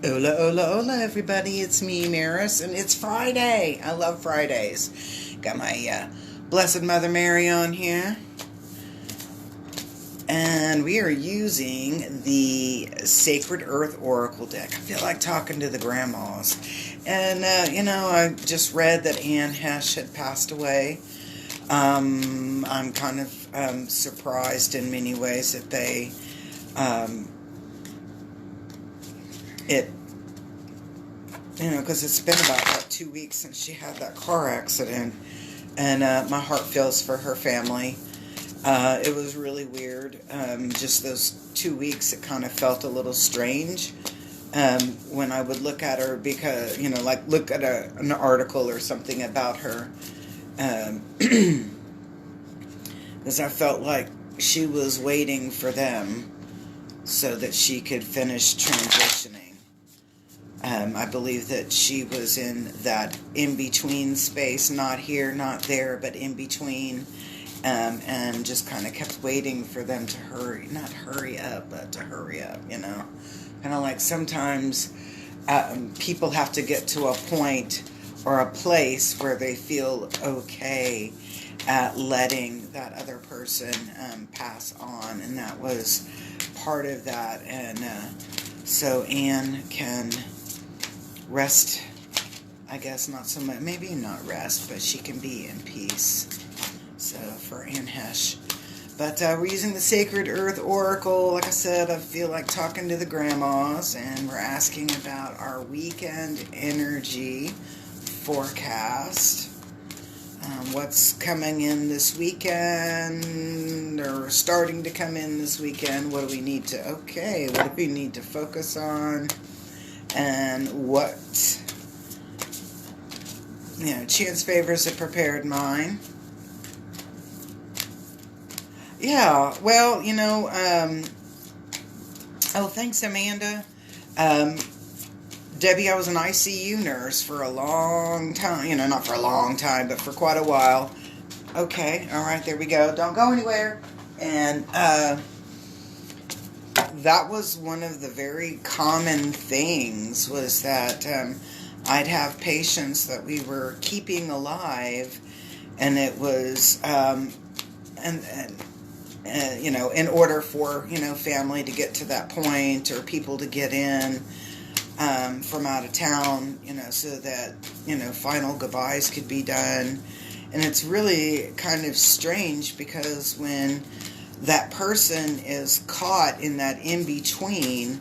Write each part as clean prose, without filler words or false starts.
Hola, hola, hola, everybody. It's me, Maris, and it's Friday. I love Fridays. Got my Blessed Mother Mary on here. And we are using the Sacred Earth Oracle deck. I feel like talking to the grandmas. And, I just read that Anne Hesh had passed away. I'm kind of surprised in many ways that because it's been about 2 weeks since she had that car accident, and my heart feels for her family. It was really weird. Just those 2 weeks, it kind of felt a little strange when I would look at her, because, like look at an article or something about her, because I felt like she was waiting for them so that she could finish transitioning. I believe that she was in that in-between space, not here, not there, but in between, and just kind of kept waiting for them to not hurry up, but to hurry up, Kind of like sometimes people have to get to a point or a place where they feel okay at letting that other person pass on, and that was part of that, and so Anne can rest, I guess, not so much, maybe not rest, but she can be in peace. So for Anne Hesh. But we're using the Sacred Earth Oracle. Like I said, I feel like talking to the grandmas, and we're asking about our weekend energy forecast. What's coming in this weekend, or starting to come in this weekend? What do we need to focus on? And what, chance favors a prepared mind. Yeah, well, thanks, Amanda. Debbie, I was an ICU nurse for a long time, not for a long time, but for quite a while. Okay, all right, there we go. Don't go anywhere. And, that was one of the very common things, was that I'd have patients that we were keeping alive, and it was, in order for, family to get to that point, or people to get in from out of town, so that, final goodbyes could be done. And it's really kind of strange, because when that person is caught in that in-between,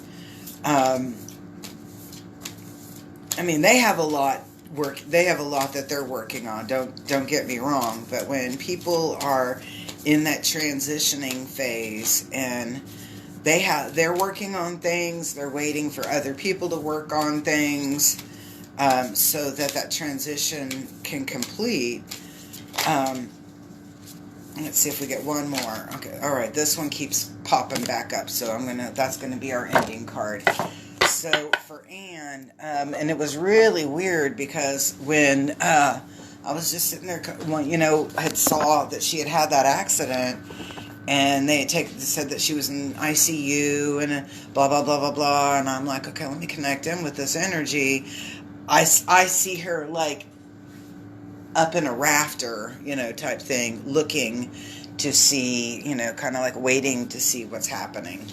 they have a lot that they're working on, don't get me wrong, but when people are in that transitioning phase, and they're working on things, they're waiting for other people to work on things, so that transition can complete. Let's see if we get one more. Okay, all right. This one keeps popping back up, so that's gonna be our ending card. So for Anne, and it was really weird, because when I was just sitting there, had saw that she had that accident, and they said that she was in ICU and blah blah blah blah blah, and I'm like, okay, let me connect in with this energy. I see her like up in a rafter, type thing, looking to see, kind of like waiting to see what's happening.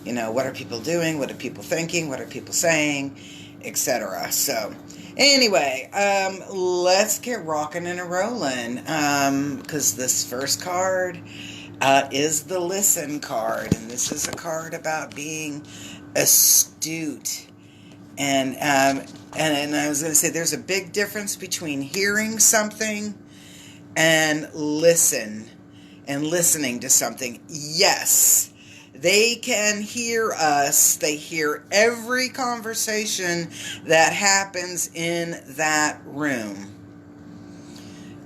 What are people doing? What are people thinking? What are people saying? Etc. So, anyway, let's get rocking and rolling, because this first card is the Listen card, and this is a card about being astute. And I was going to say, there's a big difference between hearing something and listening to something. Yes, they can hear us. They hear every conversation that happens in that room.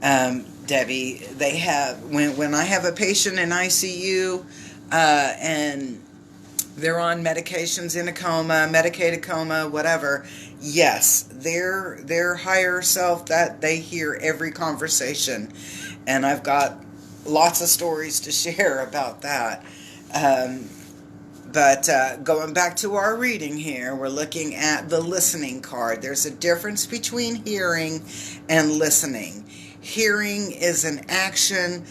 Debbie, they have, when I have a patient in ICU, and they're on medications, in a coma, medicated coma, whatever. Yes, their higher self, that they hear every conversation, and I've got lots of stories to share about that. But going back to our reading here, we're looking at the listening card. There's a difference between hearing and listening. Hearing is an action,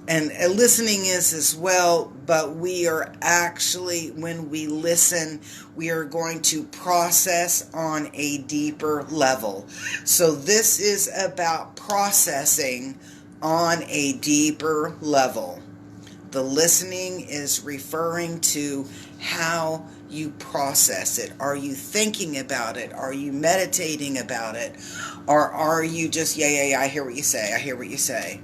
and listening is as well, but we are actually, when we listen, we are going to process on a deeper level. So this is about processing on a deeper level. The listening is referring to how you process it. Are you thinking about it? Are you meditating about it? Or are you just, yeah, I hear what you say, I hear what you say.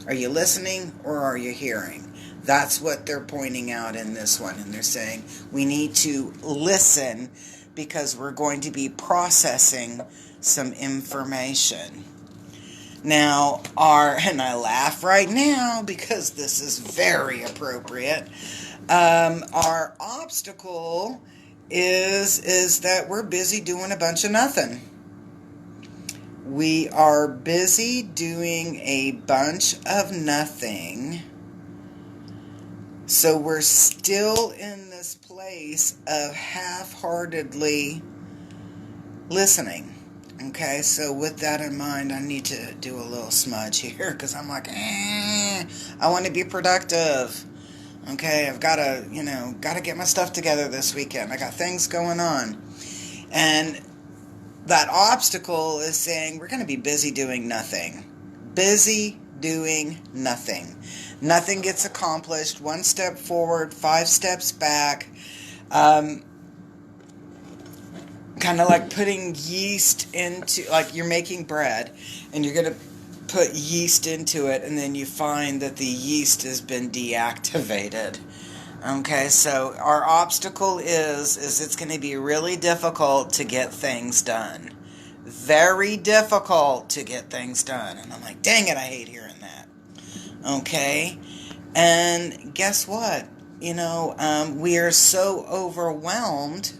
Are you listening or are you hearing? That's what they're pointing out in this one. And they're saying we need to listen because we're going to be processing some information. Now, and I laugh right now because this is very appropriate. Our obstacle is that we're busy doing a bunch of nothing. We are busy doing a bunch of nothing. So we're still in this place of half-heartedly listening. Okay, so with that in mind, I need to do a little smudge here because I'm like, I want to be productive. Okay, I've got to get my stuff together this weekend. I got things going on. And that obstacle is saying we're going to be busy doing nothing. Busy doing nothing. Nothing gets accomplished. 1 step forward, 5 steps back. Kind of like putting yeast into, like you're making bread and you're going to put yeast into it and then you find that the yeast has been deactivated. Okay, so our obstacle is it's going to be really difficult to get things done. Very difficult to get things done. And I'm like, dang it, I hate hearing that. Okay, and guess what? We are so overwhelmed.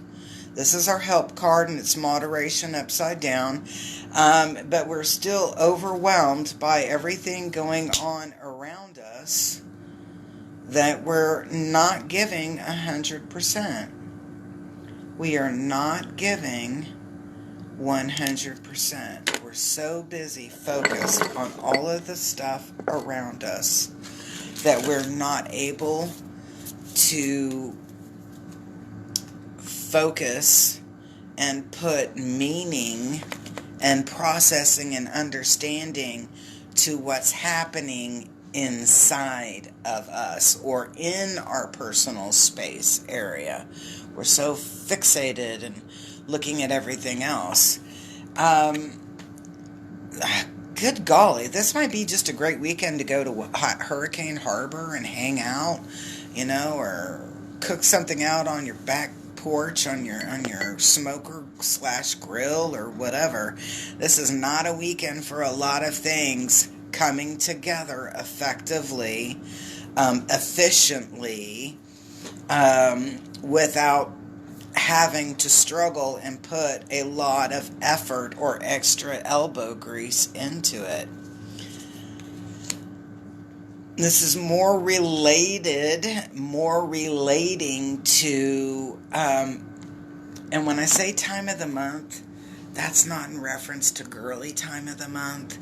This is our help card, and it's moderation upside down. But we're still overwhelmed by everything going on around us that we're not giving 100%. We are not giving 100%. We're so busy focused on all of the stuff around us that we're not able to focus and put meaning and processing and understanding to what's happening inside of us or in our personal space area. We're so fixated and looking at everything else. Good golly, this might be just a great weekend to go to Hurricane Harbor and hang out, or cook something out on your back porch, on your smoker / grill or whatever. This is not a weekend for a lot of things coming together effectively, efficiently, without having to struggle and put a lot of effort or extra elbow grease into it. This is more relating to, and when I say time of the month, that's not in reference to girly time of the month.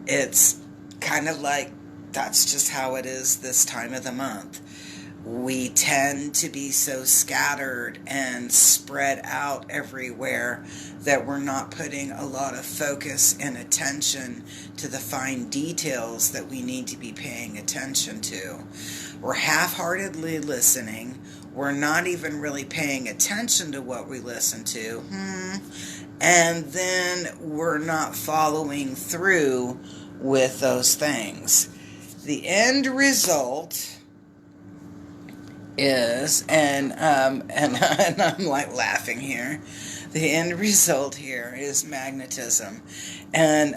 It's kind of like, that's just how it is this time of the month. We tend to be so scattered and spread out everywhere that we're not putting a lot of focus and attention to the fine details that we need to be paying attention to. We're half-heartedly listening. We're not even really paying attention to what we listen to. And then we're not following through with those things. The end result is, and I'm like laughing here, the end result here is magnetism. And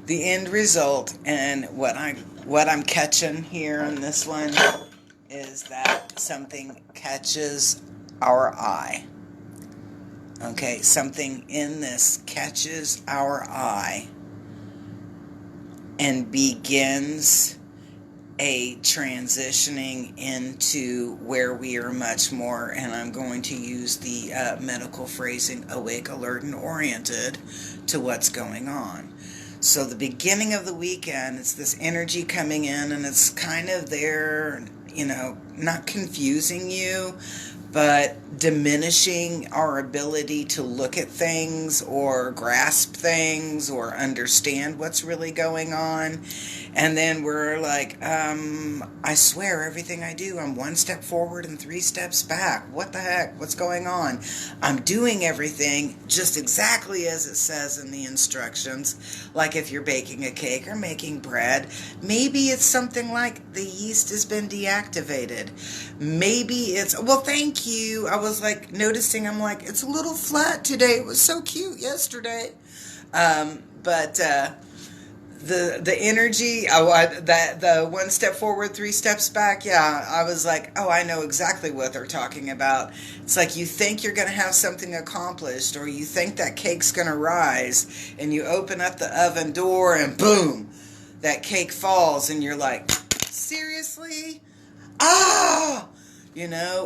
the end result, and what I'm catching here on this one is that something catches our eye. Okay, something in this catches our eye and begins a transitioning into where we are much more, and I'm going to use the medical phrasing, awake, alert, and oriented to what's going on. So the beginning of the weekend, it's this energy coming in, and it's kind of there, not confusing you, but diminishing our ability to look at things or grasp things or understand what's really going on. And then we're like, I swear everything I do, I'm 1 step forward and 3 steps back. What the heck? What's going on? I'm doing everything just exactly as it says in the instructions. Like if you're baking a cake or making bread, maybe it's something like the yeast has been deactivated. Maybe it's, well, thank you. I was like noticing, I'm like, it's a little flat today. It was so cute yesterday. But the energy, the 1 step forward, 3 steps back, yeah, I was like, oh, I know exactly what they're talking about. It's like you think you're going to have something accomplished, or you think that cake's going to rise, and you open up the oven door, and boom, that cake falls, and you're like, seriously? Ah!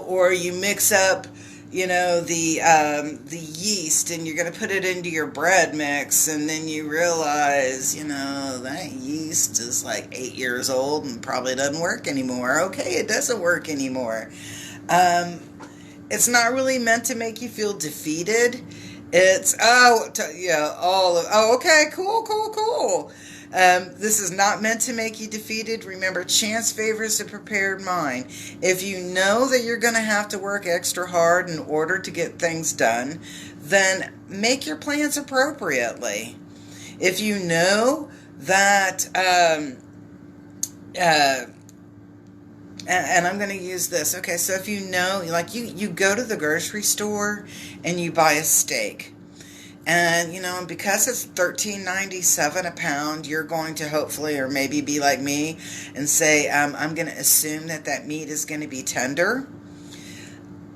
Or you mix up, the yeast, and you're going to put it into your bread mix, and then you realize, that yeast is like 8 years old and probably doesn't work anymore. Okay, it doesn't work anymore. It's not really meant to make you feel defeated. It's, okay, cool. This is not meant to make you defeated. Remember, chance favors the prepared mind. If you know that you're going to have to work extra hard in order to get things done, then make your plans appropriately. If you know that, and I'm going to use this. Okay, so if you know, like you go to the grocery store and you buy a steak. And, because it's $13.97 a pound, you're going to hopefully, or maybe be like me and say, I'm going to assume that meat is going to be tender.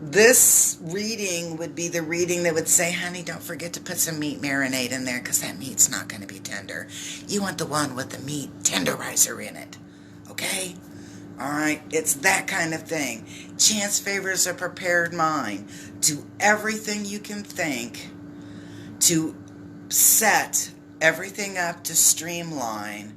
This reading would be the reading that would say, honey, don't forget to put some meat marinade in there because that meat's not going to be tender. You want the one with the meat tenderizer in it. Okay? All right? It's that kind of thing. Chance favors a prepared mind. Do everything you can think to set everything up to streamline,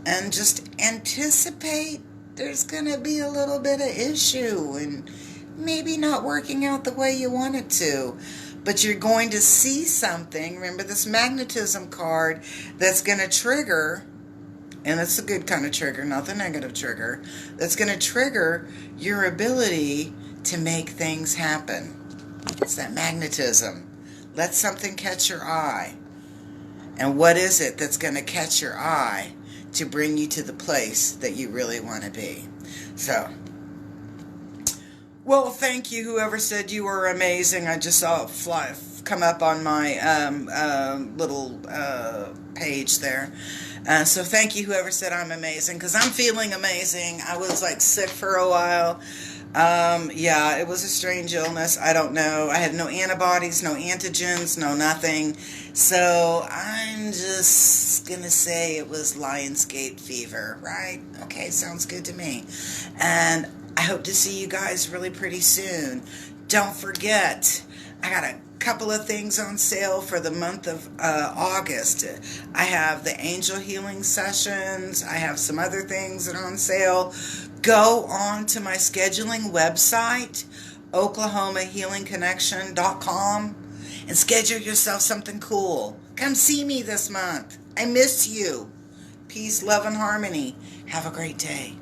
and just anticipate there's going to be a little bit of issue and maybe not working out the way you want it to. But you're going to see something, remember this magnetism card, that's going to trigger, and it's a good kind of trigger, not the negative trigger, that's going to trigger your ability to make things happen. It's that magnetism. Let something catch your eye. And what is it that's going to catch your eye to bring you to the place that you really want to be? So, well, thank you, whoever said you were amazing. I just saw it come up on my little page there. So thank you, whoever said I'm amazing, because I'm feeling amazing. I was like sick for a while. Yeah, it was a strange illness. I don't know. I had no antibodies, no antigens, no nothing. So I'm just going to say it was Lionsgate fever, right? Okay, sounds good to me. And I hope to see you guys really pretty soon. Don't forget, I got a couple of things on sale for the month of August. I have the angel healing sessions. I have some other things that are on sale. Go on to my scheduling website, oklahomahealingconnection.com, and schedule yourself something cool. Come see me this month. I miss you. Peace, love, and harmony. Have a great day.